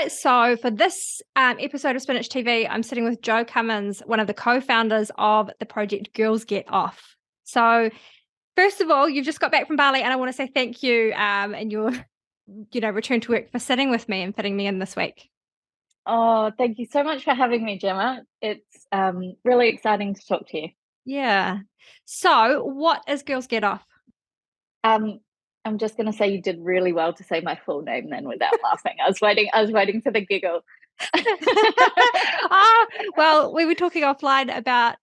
right, so for this episode of Spinach TV, I'm sitting with Jo Cummins, one of the co-founders of the project Girls Get Off. So first of all, you've just got back from Bali, and I want to say thank you and your return to work for sitting with me and fitting me in this week. Oh, thank you so much for having me, Jemma. It's really exciting to talk to you. Yeah. So what is Girls Get Off? I'm just going to say you did really well to say my full name then without laughing. I was waiting for the giggle. Well, we were talking offline about,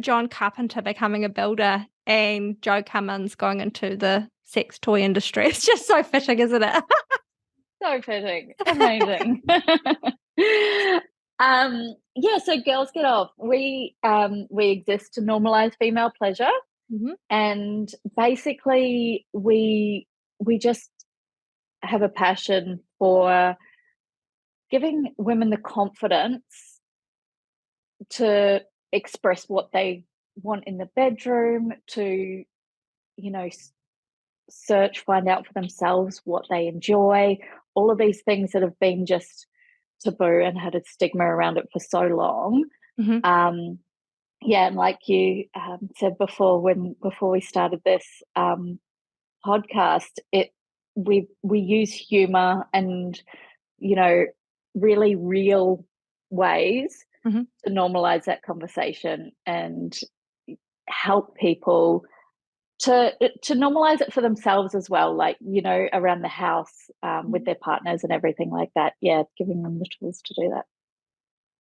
John Carpenter becoming a builder and Jo Cummins going into the sex toy industry. It's just so fitting, isn't it? So fitting. Amazing. So Girls Get Off. We exist to normalize female pleasure. Mm-hmm. And basically we just have a passion for giving women the confidence to express what they want in the bedroom, to search, find out for themselves what they enjoy, all of these things that have been just taboo and had a stigma around it for so long. Mm-hmm. And like you said before we started this podcast, we use humor and really real ways Mm-hmm. to normalize that conversation and help people to normalize it for themselves as well, like around the house with their partners and everything like that. Yeah, giving them the tools to do that.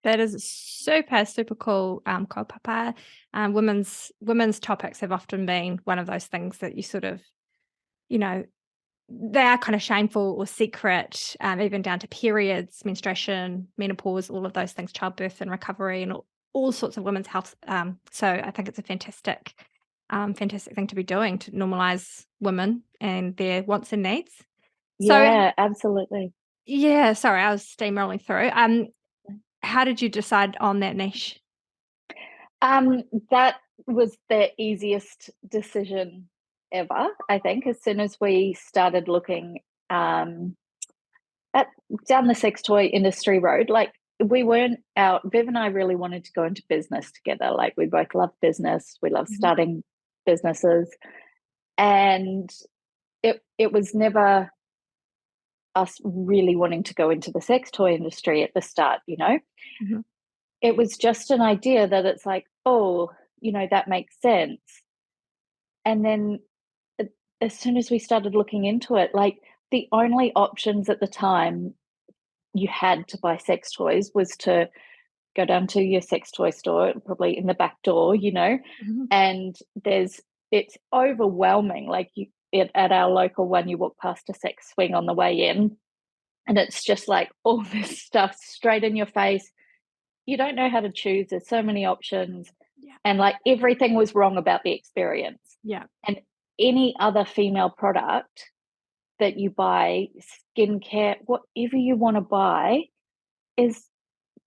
That is super, super cool, kaupapa. Women's topics have often been one of those things that you sort of, they are kind of shameful or secret, even down to periods, menstruation, menopause, all of those things, childbirth and recovery, and all sorts of women's health. So I think it's a fantastic thing to be doing, to normalize women and their wants and needs. Yeah, absolutely. Yeah, sorry, I was steamrolling through. How did you decide on that niche? That was the easiest decision ever, I think. As soon as we started looking down the sex toy industry road, like we weren't out. Viv and I really wanted to go into business together. Like we both love business. We love starting businesses, and it was never us really wanting to go into the sex toy industry at the start. Mm-hmm. It was just an idea that it's like, oh, that makes sense. And then as soon as we started looking into it, like the only options at the time you had to buy sex toys was to go down to your sex toy store, probably in the back door, Mm-hmm. and it's overwhelming. Like at our local one, you walk past a sex swing on the way in, and it's just like all this stuff straight in your face. You don't know how to choose. There's so many options. Yeah. And like everything was wrong about the experience. Yeah. And any other female product that you buy, skincare, whatever you want to buy, is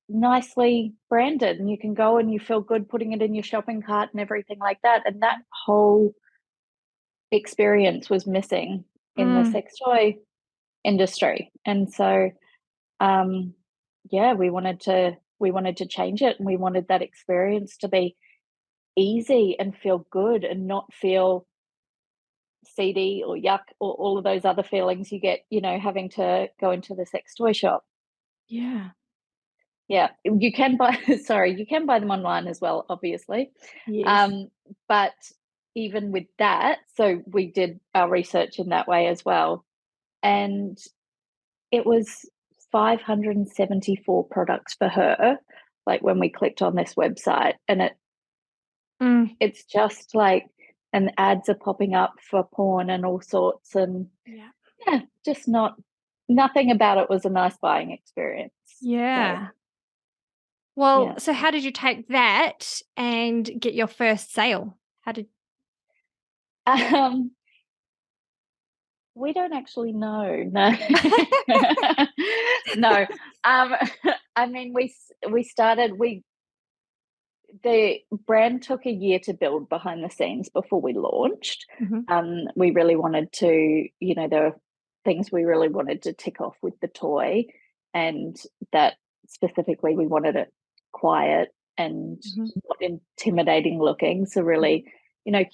nicely branded, and you can go and you feel good putting it in your shopping cart and everything like that. And that whole experience was missing in the sex toy industry. And so we wanted to change it, and we wanted that experience to be easy and feel good and not feel seedy or yuck or all of those other feelings you get, having to go into the sex toy shop. Yeah. Yeah, you can buy you can buy them online as well, obviously. Yes. But even with that, so we did our research in that way as well. And it was 574 products for her, like when we clicked on this website, and it's just like, and ads are popping up for porn and all sorts, and just nothing about it was a nice buying experience. Yeah. Well, so how did you take that and get your first sale? How did we don't actually know. No. No. I mean, the brand took a year to build behind the scenes before we launched. Mm-hmm. We really wanted to, there were things we really wanted to tick off with the toy. and that specifically we wanted it quiet and not intimidating looking. So really,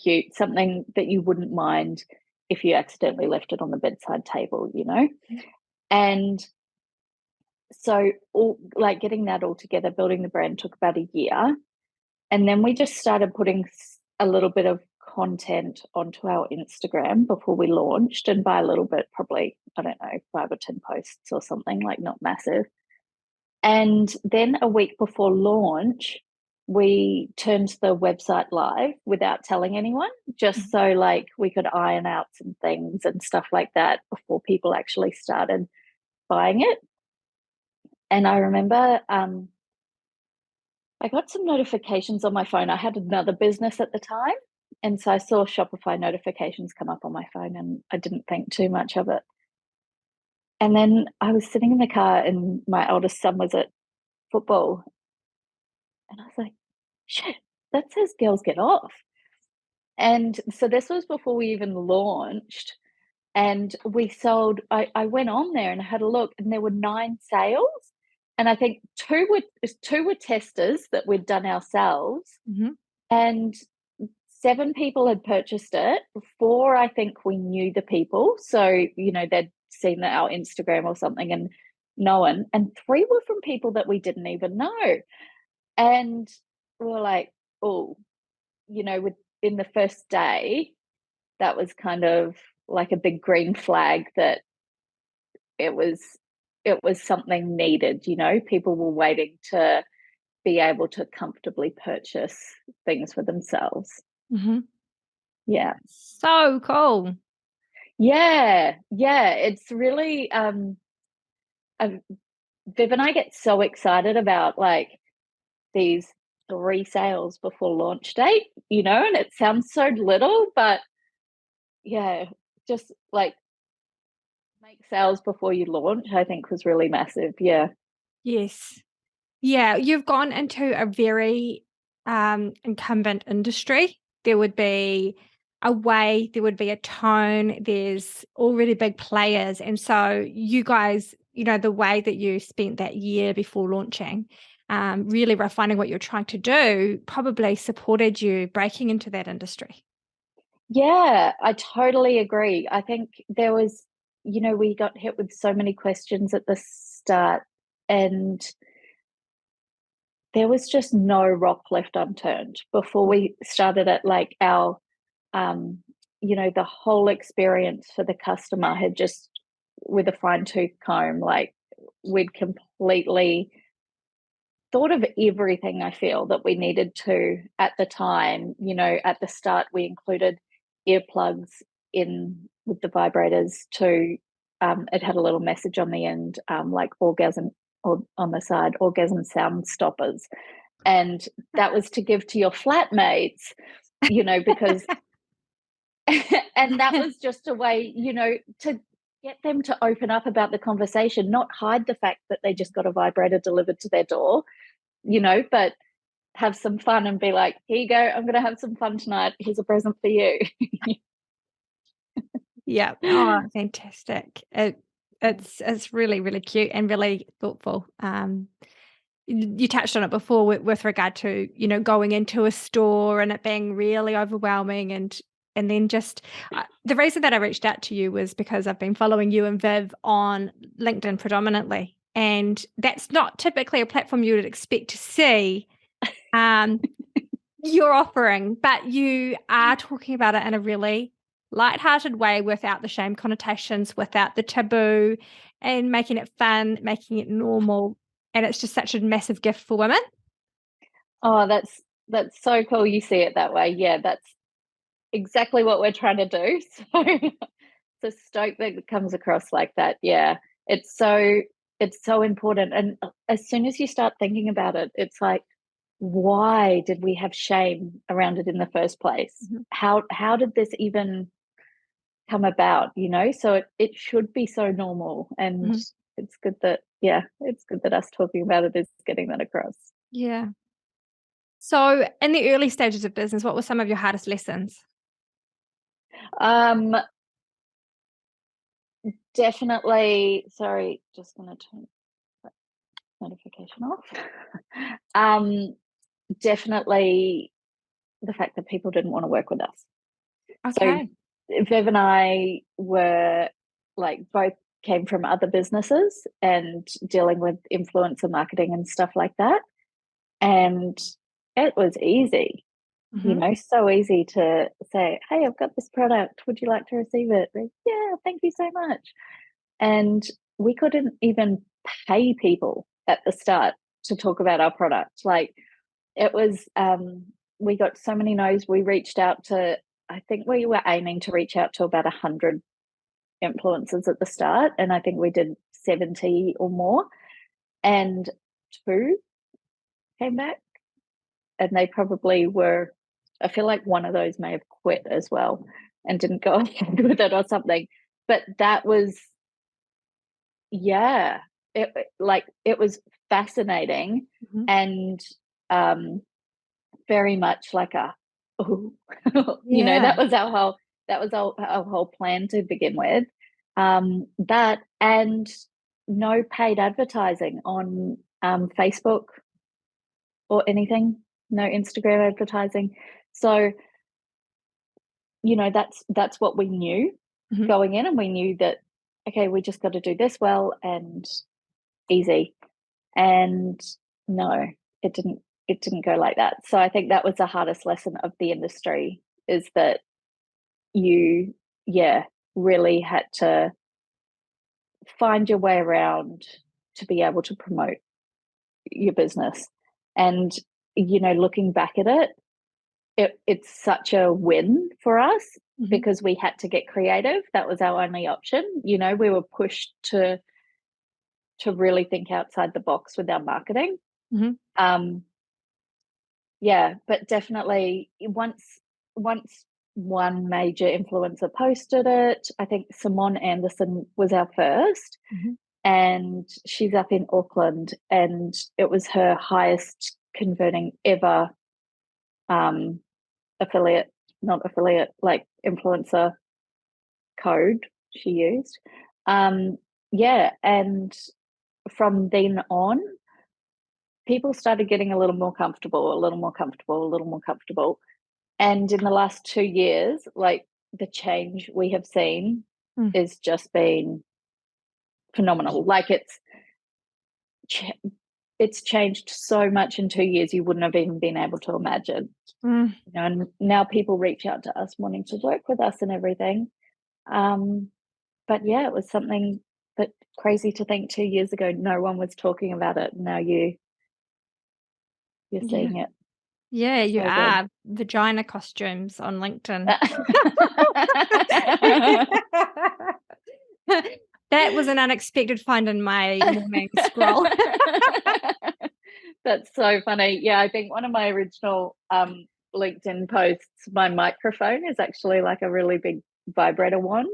cute, something that you wouldn't mind if you accidentally left it on the bedside table, And so getting that all together, building the brand took about a year. And then we just started putting a little bit of content onto our Instagram before we launched. And by a little bit, probably, I don't know, 5 or 10 posts or something, like not massive. And then a week before launch, we turned the website live without telling anyone, just so we could iron out some things and stuff like that before people actually started buying it. And I remember I got some notifications on my phone. I had another business at the time, and so I saw Shopify notifications come up on my phone, and I didn't think too much of it. And then I was sitting in the car, and my oldest son was at football, and I was like, shit, that says Girls Get Off. And so this was before we even launched, and we sold, I went on there and had a look, and there were 9 sales. And I think two were testers that we'd done ourselves, and 7 people had purchased it. 4, I think we knew the people. So, they'd seen our Instagram or something and known. And 3 were from people that we didn't even know. And we were like, oh, within the first day, that was kind of like a big green flag that it was something needed. People were waiting to be able to comfortably purchase things for themselves. Yeah. So cool. Yeah. It's really Viv and I get so excited about these 3 sales before launch date, and it sounds so little, but yeah, just make sales before you launch, I think was really massive. Yeah. Yes. Yeah, you've gone into a very incumbent industry. There would be a way, there would be a tone, there's already big players. And so you guys, the way that you spent that year before launching, really refining what you're trying to do, probably supported you breaking into that industry. Yeah, I totally agree. I think there was, we got hit with so many questions at the start, and there was just no rock left unturned before we started it. Our, the whole experience for the customer had just, with a fine tooth comb, we'd completely thought of everything, I feel, that we needed to at the time. At the start, we included earplugs in with the vibrators to, it had a little message on the end, orgasm, or on the side, orgasm sound stoppers. And that was to give to your flatmates, because, and that was just a way, to get them to open up about the conversation, not hide the fact that they just got a vibrator delivered to their door, but have some fun and be like, here you go, I'm going to have some fun tonight. Here's a present for you. Yeah. Oh, fantastic. It's really, really cute and really thoughtful. You touched on it before with regard to, going into a store and it being really overwhelming, and then just the reason that I reached out to you was because I've been following you and Viv on LinkedIn predominantly, and that's not typically a platform you would expect to see your offering, but you are talking about it in a really lighthearted way, without the shame connotations, without the taboo, and making it fun, making it normal. And it's just such a massive gift for women. Oh, that's so cool you see it that way. Yeah, that's exactly what we're trying to do. So stoked that it comes across like that. Yeah, it's so important. And as soon as you start thinking about it, it's like, why did we have shame around it in the first place? How did this even come about? So it should be so normal, and it's good that us talking about it is getting that across. Yeah. So in the early stages of business, what were some of your hardest lessons? Definitely. Sorry, just gonna turn. notification off. Definitely the fact that people didn't want to work with us. Okay. So Viv and I were like both came from other businesses and dealing with influencer marketing and stuff like that. And it was easy, so easy to say, hey, I've got this product. Would you like to receive it? Like, yeah, thank you so much. And we couldn't even pay people at the start to talk about our product. Like it was, we got so many no's. We reached out to, I think we were aiming to reach out to about 100 influencers at the start. And I think we did 70 or more. And 2 came back. And they probably were, I feel like one of those may have quit as well and didn't go ahead with it or something. But that was, yeah, it was fascinating and very much like that was our whole plan to begin with. That and no paid advertising on Facebook or anything, no Instagram advertising. So, that's what we knew going in, and we knew that, okay, we just got to do this well and easy. And no, it didn't go like that. So I think that was the hardest lesson of the industry, is that you, really had to find your way around to be able to promote your business. And, looking back at it's such a win for us because we had to get creative. That was our only option. We were pushed to really think outside the box with our marketing. But definitely once one major influencer posted it, I think Simone Anderson was our first, and she's up in Auckland, and it was her highest converting ever like influencer code she used. And from then on, people started getting a little more comfortable. And in the last 2 years, like the change we have seen is just been phenomenal. Like it's changed so much in 2 years you wouldn't have even been able to imagine. And now people reach out to us wanting to work with us and everything. But yeah, it was something that crazy to think 2 years ago no one was talking about it. Now you're seeing it. Yeah, you are. Vagina costumes on LinkedIn. That was an unexpected find in my morning scroll. That's so funny. Yeah, I think one of my original LinkedIn posts, my microphone is actually like a really big vibrator wand.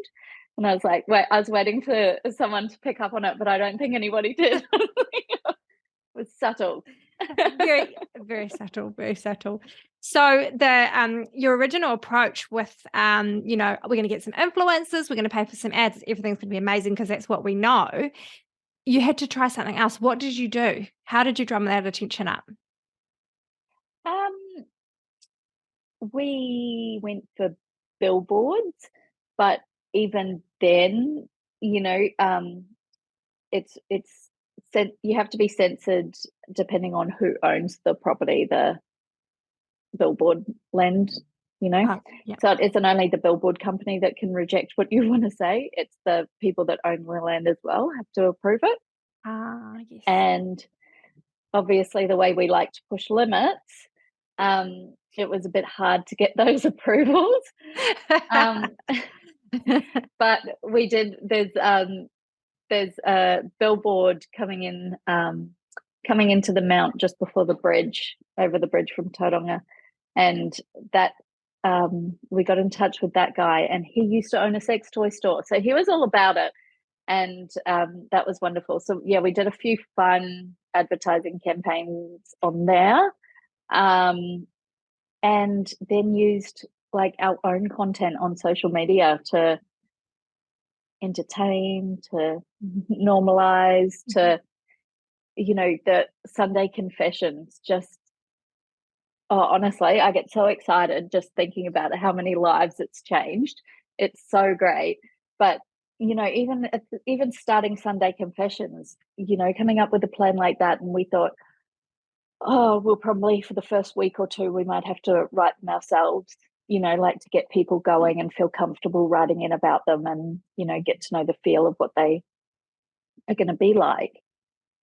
And I was like, I was waiting for someone to pick up on it, but I don't think anybody did. It was subtle. Very, very subtle, very subtle. So the your original approach with we're going to get some influencers, we're going to pay for some ads, everything's going to be amazing because that's what we know. You had to try something else. What did you do? How did you drum that attention up? We went for billboards, but even then, it's you have to be censored depending on who owns the property, the billboard land. So it isn't only the billboard company that can reject what you want to say, it's the people that own the land as well have to approve it. Yes. And obviously the way we like to push limits, it was a bit hard to get those approvals. But we did. There's a billboard coming into the Mount just before the bridge, over the bridge from Tauranga, and that we got in touch with that guy, and he used to own a sex toy store, so he was all about it, and that was wonderful. So yeah, we did a few fun advertising campaigns on there, and then used like our own content on social media to entertain, to normalize, to the Sunday confessions, just, oh, honestly, I get so excited just thinking about how many lives it's changed. It's so great. But, even starting Sunday confessions, coming up with a plan like that, and we thought, oh, we'll probably for the first week or two, we might have to write them ourselves, like to get people going and feel comfortable writing in about them and, get to know the feel of what they are going to be like.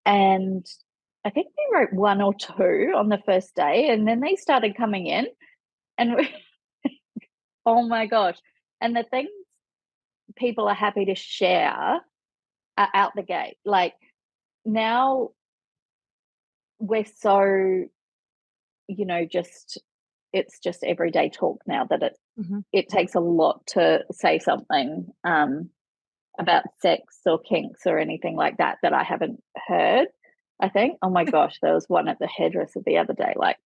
And I think we wrote one or two on the first day, and then they started coming in, and oh my gosh. And the things people are happy to share are out the gate. Like now we're so, just it's just everyday talk now that it takes a lot to say something about sex or kinks or anything like that I haven't heard. I think, oh my gosh, there was one at the hairdresser the other day, like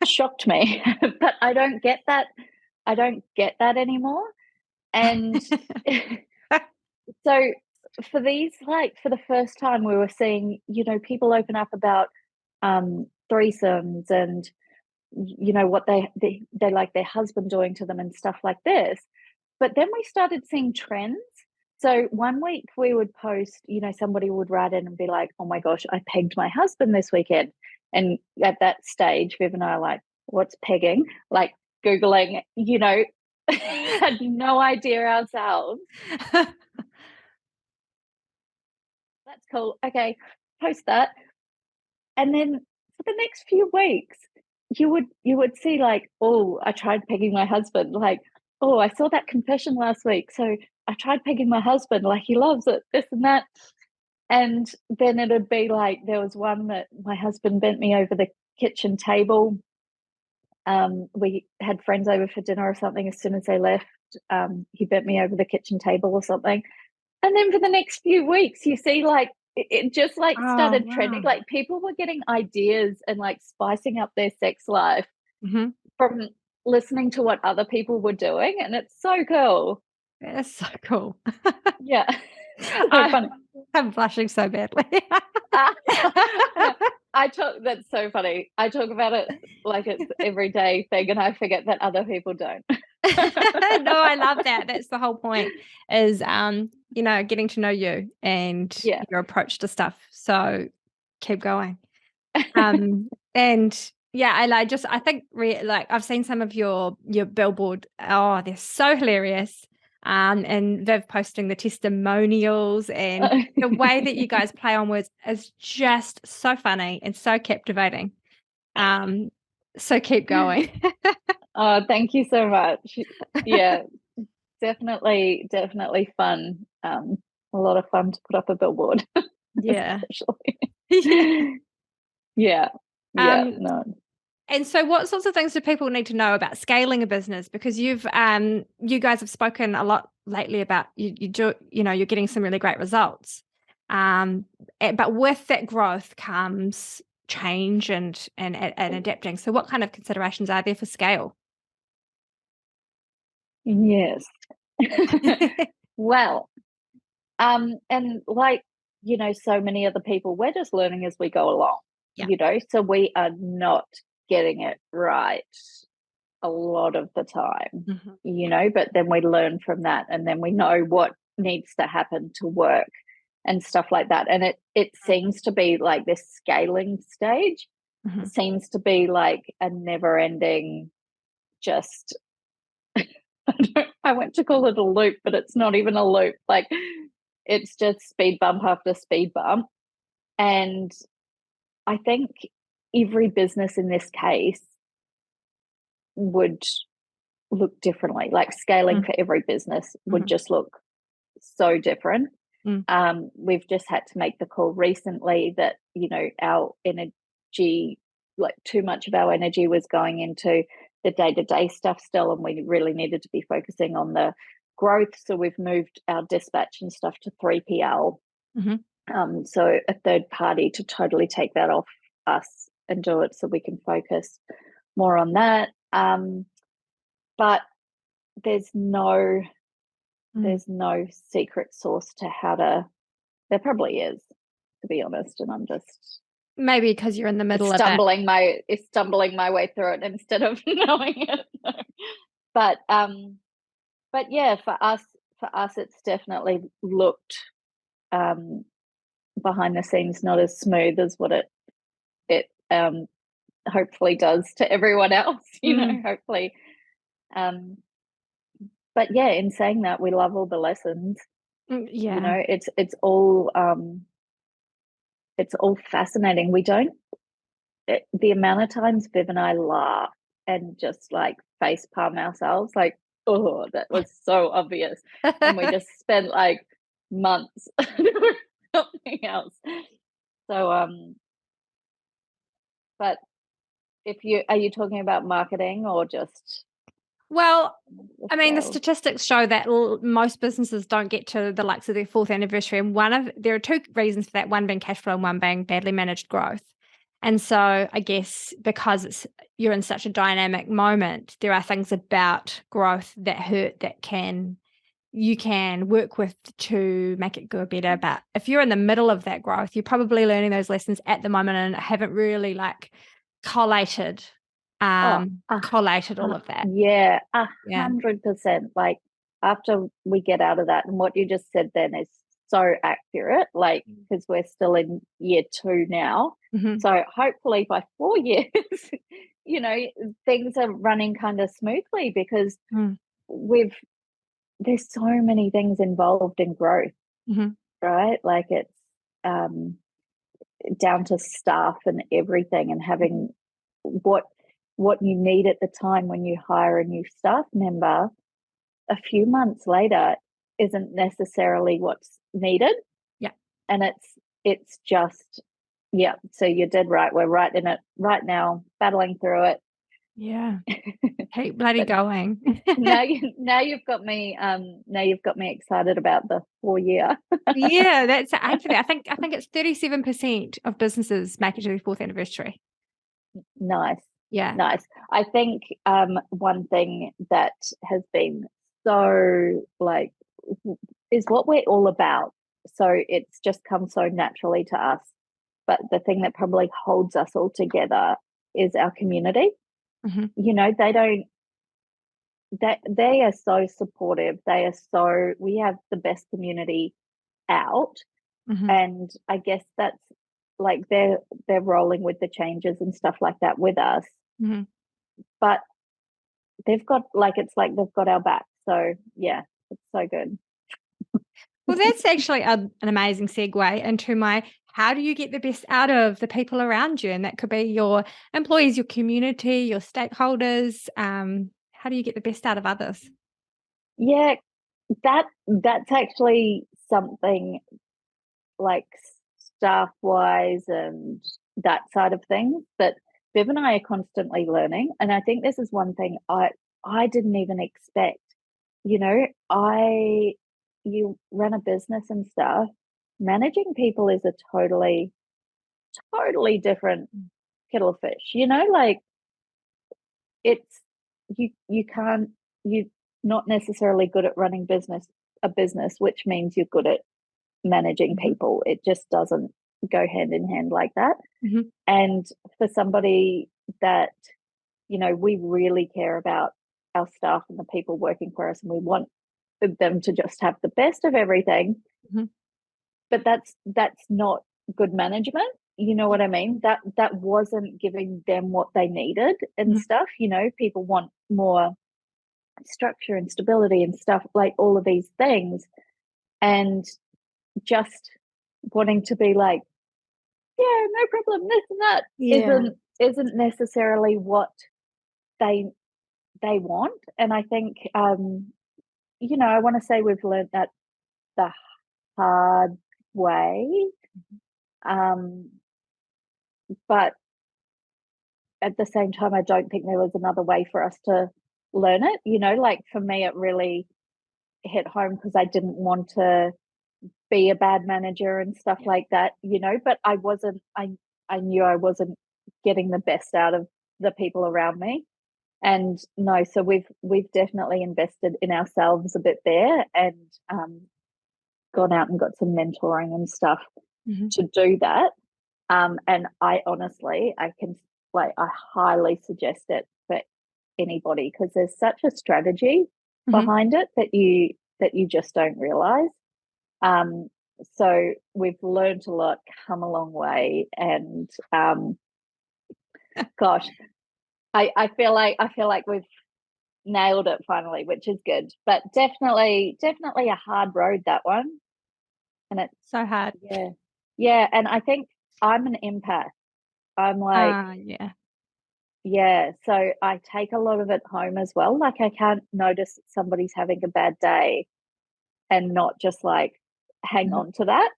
shocked me. But I don't get that. I don't get that anymore. And so for these, like for the first time, we were seeing, people open up about threesomes and what they like their husband doing to them and stuff like this. But then we started seeing trends. So one week we would post, somebody would write in and be like, oh my gosh, I pegged my husband this weekend. And at that stage, Viv and I are like, what's pegging? Like Googling, had no idea ourselves. That's cool. Okay, post that. And then for the next few weeks, you would see like, oh, I tried pegging my husband. Like, oh, I saw that confession last week, so I tried pegging my husband. Like, he loves it, this and that. And then it'd be like, there was one that my husband bent me over the kitchen table. We had friends over for dinner or something. As soon as they left, he bent me over the kitchen table or something. And then for the next few weeks, you see like it just like started trending. Like people were getting ideas and like spicing up their sex life from listening to what other people were doing. And it's so cool. That's so cool. Yeah. So funny. I'm blushing so badly. That's so funny. I talk about it like it's everyday thing and I forget that other people don't. No, I love that. That's the whole point is, getting to know you and your approach to stuff. So keep going. And yeah, I think like I've seen some of your billboard. Oh, they're so hilarious. And Viv posting the testimonials and the way that you guys play on words is just so funny and so captivating. So keep going. Oh, thank you so much. Yeah, definitely fun. A lot of fun to put up a billboard. Yeah. Yeah. No. And so what sorts of things do people need to know about scaling a business? Because you guys have spoken a lot lately about you're getting some really great results. But with that growth comes change and adapting. So what kind of considerations are there for scale? Yes. Well, and like, so many other people, we're just learning as we go along, so we are not getting it right a lot of the time, but then we learn from that and then we know what needs to happen to work and stuff like that. And it seems to be like this scaling stage seems to be like a never ending, just I went to call it a loop, but it's not even a loop. Like it's just speed bump after speed bump. And I think every business in this case would look differently. Like scaling for every business would just look so different. We've just had to make the call recently that, our energy, like too much of our energy was going into the day-to-day stuff still, and we really needed to be focusing on the growth. So we've moved our dispatch and stuff to 3PL. So a third party to totally take that off us and do it so we can focus more on that. But there's no secret sauce to how to, there probably is, to be honest, and I'm just maybe because you're in the middle stumbling my way through it instead of knowing it. But yeah, for us it's definitely looked behind the scenes not as smooth as what it hopefully does to everyone else, you know, hopefully. But yeah, in saying that, we love all the lessons. Yeah. You know, it's all fascinating. The amount of times Viv and I laugh and just like face palm ourselves, like, oh, that was so obvious. And we just spent like months doing something else. So, but are you talking about marketing or just? Well, I mean, the sales? statistics show that most businesses don't get to the likes of their 4th anniversary. And there are 2 reasons for that, one being cash flow and one being badly managed growth. And so I guess because you're in such a dynamic moment, there are things about growth that hurt that you can work with to make it go better. But if you're in the middle of that growth, you're probably learning those lessons at the moment and haven't really like collated all of that. Yeah, 100%. Like after we get out of that, and what you just said then is so accurate, like because we're still in year 2 now. So hopefully by 4 years, you know, things are running kind of smoothly because there's so many things involved in growth, right? Like it's down to staff and everything, and having what you need at the time when you hire a new staff member a few months later isn't necessarily what's needed. Yeah. And it's just, yeah. So you did right. We're right in it right now, battling through it. Yeah. Keep bloody going. now you've got me excited about the 4 year. Yeah, that's the aim for that. I think it's 37% of businesses make it to their 4th anniversary. Nice. Yeah. Nice. I think one thing that has been so like is what we're all about. So it's just come so naturally to us. But the thing that probably holds us all together is our community. You know, they are so supportive. We have the best community out. And I guess that's like they're rolling with the changes and stuff like that with us. But they've got they've got our back. So yeah, it's so good. Well, that's actually an amazing segue into my how do you get the best out of the people around you? And that could be your employees, your community, your stakeholders. How do you get the best out of others? Yeah, that's actually something like staff wise and that side of things that Viv and I are constantly learning. And I think this is one thing I didn't even expect. You know, you run a business and stuff. Managing people is a totally different kettle of fish. You know, like it's you can't you're not necessarily good at running a business, which means you're good at managing people. It just doesn't go hand in hand like that. And for somebody that, you know, we really care about our staff and the people working for us, and we want them to just have the best of everything. But that's not good management. You know what I mean? That wasn't giving them what they needed and stuff. You know, people want more structure and stability and stuff, like all of these things. And just wanting to be like, yeah, no problem, this and that isn't necessarily what they want. And I think you know, I want to say we've learned that the hard way. But at the same time, I don't think there was another way for us to learn it. You know, like for me, it really hit home because I didn't want to be a bad manager and stuff like that, you know, but I knew I wasn't getting the best out of the people around me. And no, so we've definitely invested in ourselves a bit there, and gone out and got some mentoring and stuff to do that. And I honestly, I highly suggest it for anybody, because there's such a strategy behind it that you just don't realize. So we've learned a lot, come a long way, and gosh, I feel like we've nailed it finally, which is good. But definitely a hard road, that one. And it's so hard. Yeah. And I think I'm an empath. I'm like, yeah. So I take a lot of it home as well. Like, I can't notice that somebody's having a bad day and not just like hang on to that.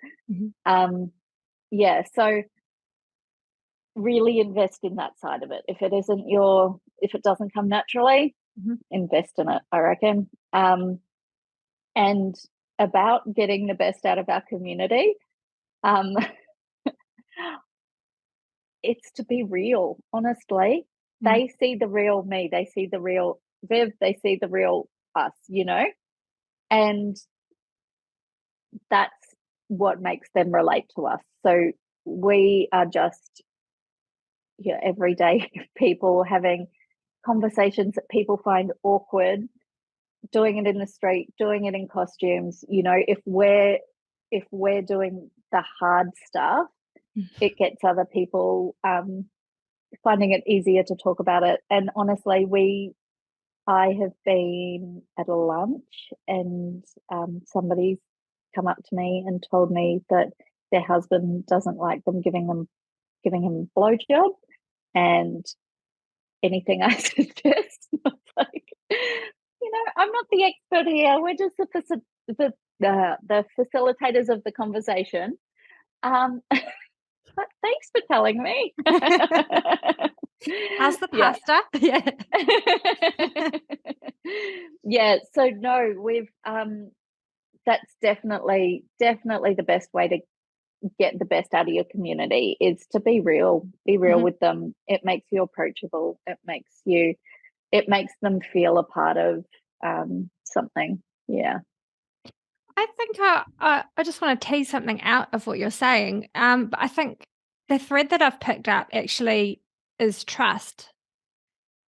Yeah. So really invest in that side of it. If it doesn't come naturally, invest in it, I reckon. And about getting the best out of our community, it's to be real, honestly. They see the real me, they see the real Viv, they see the real us, and that's what makes them relate to us. So we are just everyday people having conversations that people find awkward, doing it in the street, doing it in costumes. If we're doing the hard stuff, it gets other people finding it easier to talk about it. And honestly, I have been at a lunch, and somebody's come up to me and told me that their husband doesn't like them giving him a blowjob, and anything I suggest, like, I'm not the expert here. We're just the facilitators of the conversation. But thanks for telling me. How's the pasta? Yeah. Yeah. So no, we've that's definitely the best way to get the best out of your community is to be real. Be real with them. It makes you approachable. It makes them feel a part of something. Yeah. I think I just want to tease something out of what you're saying. But I think the thread that I've picked up actually is trust.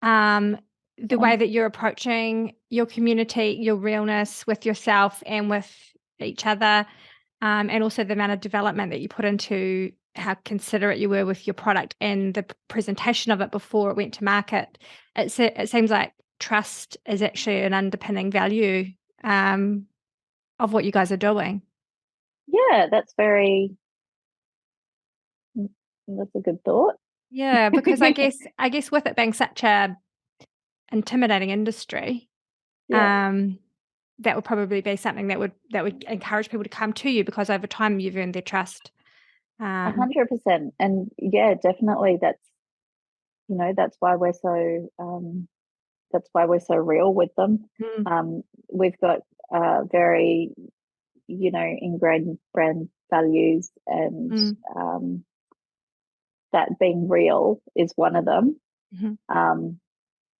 The way that you're approaching your community, your realness with yourself and with each other, and also the amount of development that you put into how considerate you were with your product and the presentation of it before it went to market. It seems like trust is actually an underpinning value of what you guys are doing. Yeah, that's a good thought. Yeah, because I guess with it being such a intimidating industry, that would probably be something that would encourage people to come to you, because over time you've earned their trust. 100%. And yeah, definitely that's why we're so real with them. We've got very ingrained brand values, and that being real is one of them.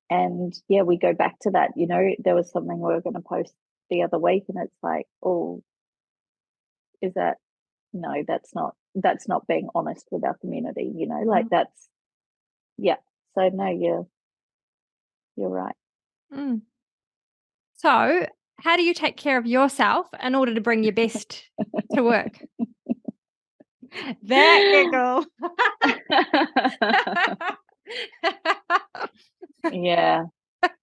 And yeah, we go back to that. There was something we were going to post the other week, and it's like, oh, is that no, that's not being honest with our community, like that's so no, you're right. So how do you take care of yourself in order to bring your best to work? That giggle. Yeah.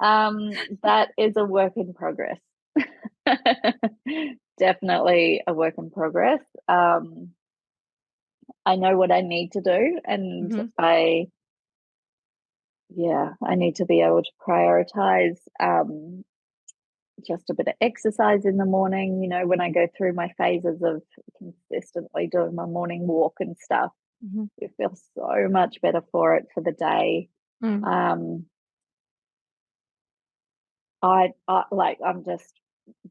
That is a work in progress. Definitely a work in progress. I know what I need to do, and I need to be able to prioritize just a bit of exercise in the morning, when I go through my phases of consistently doing my morning walk and stuff. It feels so much better for the day. I'm just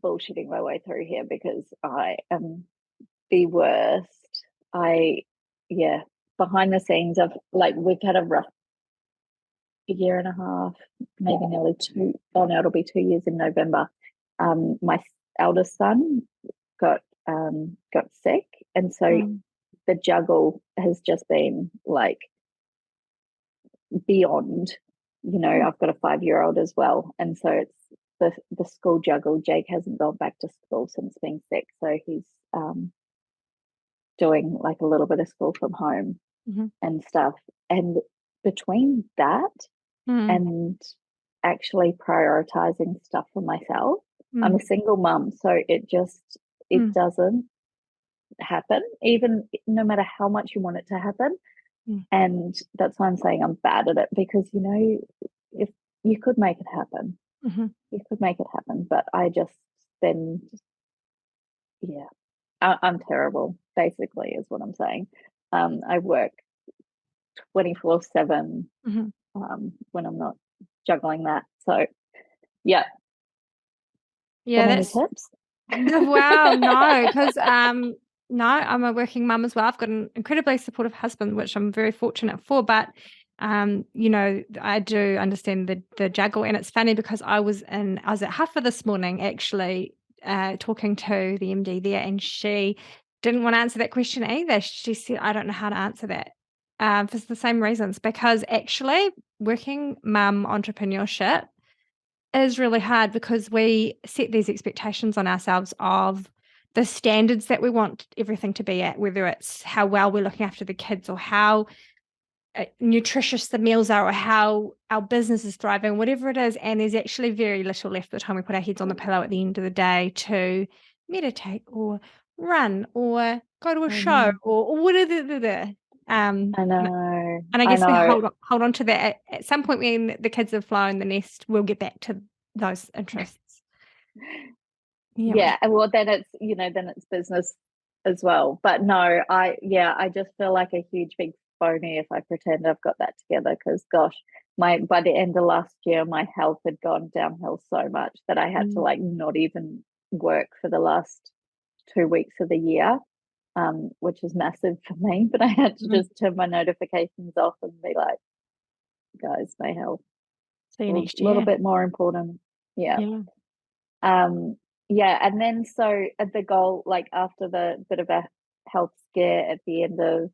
bullshitting my way through here because I am the worst. Behind the scenes of we've had a rough year and a half, maybe nearly 2. Oh no, it'll be 2 years in November. My eldest son got sick, and so the juggle has just been like beyond, I've got a 5-year-old as well. And so it's the school juggle. Jake hasn't gone back to school since being sick. So he's doing like a little bit of school from home and stuff. And between that and actually prioritizing stuff for myself, I'm a single mum. So it doesn't happen, even no matter how much you want it to happen. And that's why I'm saying I'm bad at it, because if you could make it happen, you could make it happen, but I just then I'm terrible, basically, is what I'm saying. I work 24/7 when I'm not juggling that. So yeah, any tips? Wow, no, because no, I'm a working mum as well. I've got an incredibly supportive husband, which I'm very fortunate for. But I do understand the juggle, and it's funny because I was at Huffer this morning actually talking to the MD there, and she didn't want to answer that question either. She said, "I don't know how to answer that." For the same reasons, because actually working mum entrepreneurship is really hard, because we set these expectations on ourselves of the standards that we want everything to be at, whether it's how well we're looking after the kids or how nutritious the meals are or how our business is thriving, whatever it is. And there's actually very little left by the time we put our heads on the pillow at the end of the day to meditate or run or go to a show or whatever. I know. And I guess we hold on to that. At some point when the kids have flown the nest, we'll get back to those interests. Yeah. Well, then it's business as well. But no, I just feel like a huge big phony if I pretend I've got that together, because gosh, by the end of last year, my health had gone downhill so much that I had to like not even work for the last 2 weeks of the year. Which is massive for me, but I had to just turn my notifications off and be like, guys, my health See you next year. A little bit more important. Yeah. And then so at the goal, like after the bit of a health scare at the end of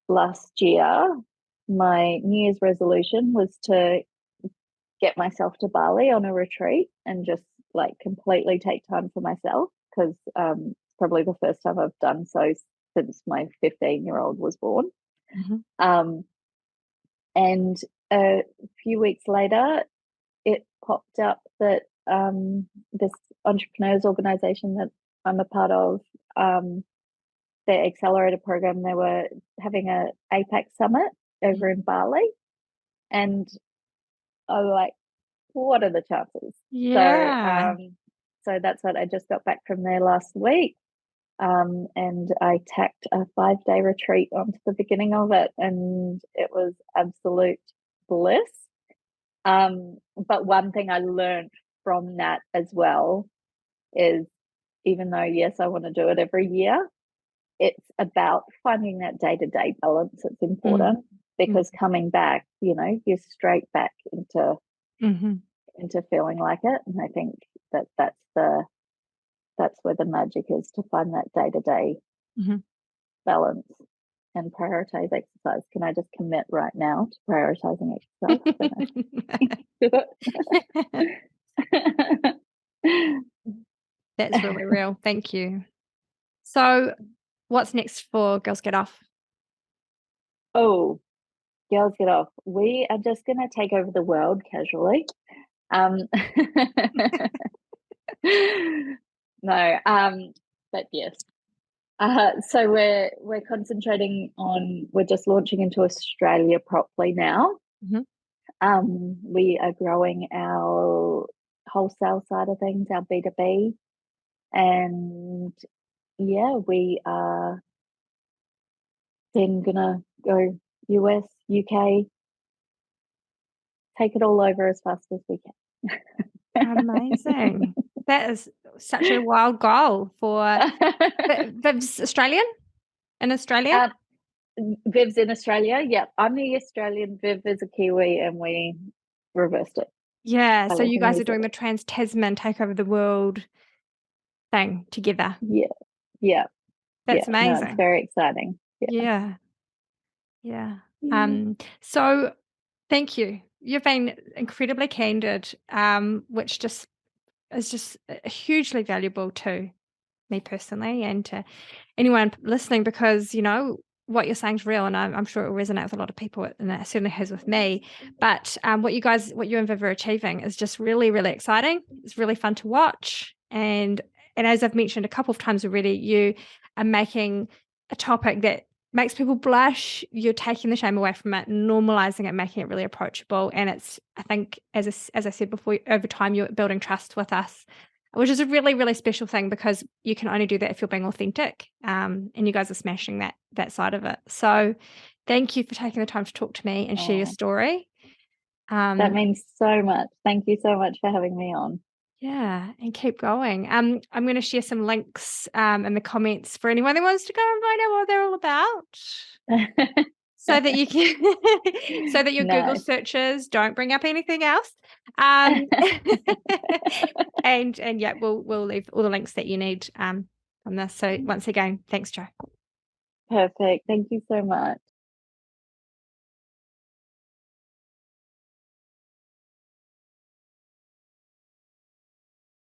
last year, my New Year's resolution was to get myself to Bali on a retreat and just like completely take time for myself, because probably the first time I've done so since my 15-year-old was born. And a few weeks later, it popped up that this entrepreneurs organization that I'm a part of, their accelerator program, they were having a APAC summit over in Bali. And I was like, what are the chances? So that's what I just got back from there last week. And I tacked a 5-day retreat onto the beginning of it, and it was absolute bliss. But one thing I learned from that as well is, even though, yes, I want to do it every year, it's about finding that day-to-day balance. It's important, because coming back, you're straight back into feeling like it. And I think that's where the magic is, to find that day-to-day balance and prioritize exercise. Can I just commit right now to prioritizing exercise? That's really real. Thank you. So what's next for Girls Get Off? Oh, Girls Get Off. We are just going to take over the world casually. No, but yes. So we're concentrating on, we're just launching into Australia properly now. We are growing our wholesale side of things, our B2B, and we are then gonna go US, UK, take it all over as fast as we can. Amazing. That is such a wild goal for Viv's Australian in Australia. Viv's in Australia. Yeah, I'm the Australian. Viv is a Kiwi, and we reversed it. Yeah, so you guys are doing the Trans Tasman take over the world thing together. Yeah. That's No, it's amazing. very exciting. Yeah. So thank you. You've been incredibly candid, which just is just hugely valuable to me personally and to anyone listening, because what you're saying is real, and I'm sure it will resonate with a lot of people, and it certainly has with me. But what you and Viv are achieving is just really, really exciting. It's really fun to watch, and as I've mentioned a couple of times already, you are making a topic that makes people blush. You're taking the shame away from it, normalizing it, making it really approachable, and it's, I think, as I said before, over time you're building trust with us, which is a really, really special thing, because you can only do that if you're being authentic. And you guys are smashing that side of it. So thank you for taking the time to talk to me and share your Oh, story. that means so much. Thank you so much for having me on. Yeah, and keep going. I'm going to share some links in the comments for anyone that wants to go and find out what they're all about. So that you can, so that your Google Nice. searches don't bring up anything else. And yeah, we'll leave all the links that you need from this. So once again, thanks, Jo. Perfect. Thank you so much.